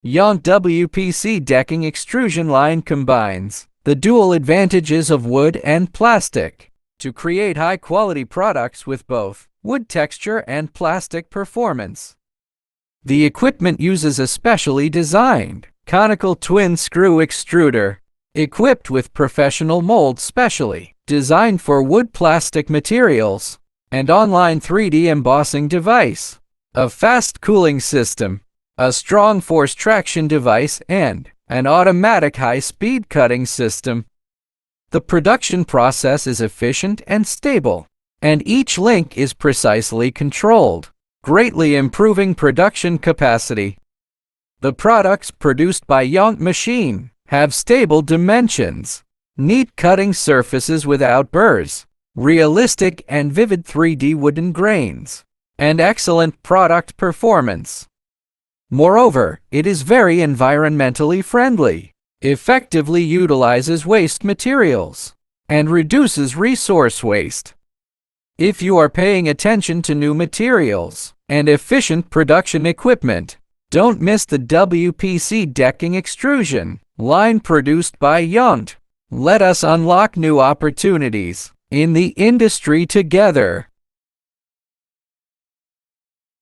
Yongte WPC decking extrusion line combines the dual advantages of wood and plastic to create high-quality products with both wood texture and plastic performance. The equipment uses a specially designed conical twin-screw extruder, equipped with professional molds specially designed for wood-plastic materials, and online 3D embossing device, a fast cooling system, a strong force traction device, and an automatic high-speed cutting system. The production process is efficient and stable, and each link is precisely controlled, greatly improving production capacity. The products produced by Yongte machine have stable dimensions, neat cutting surfaces without burrs, realistic and vivid 3D wooden grains, and excellent product performance. Moreover, it is very environmentally friendly, effectively utilizes waste materials, and reduces resource waste. If you are paying attention to new materials and efficient production equipment, don't miss the WPC decking extrusion line produced by Yongte. Let us unlock new opportunities in the industry together.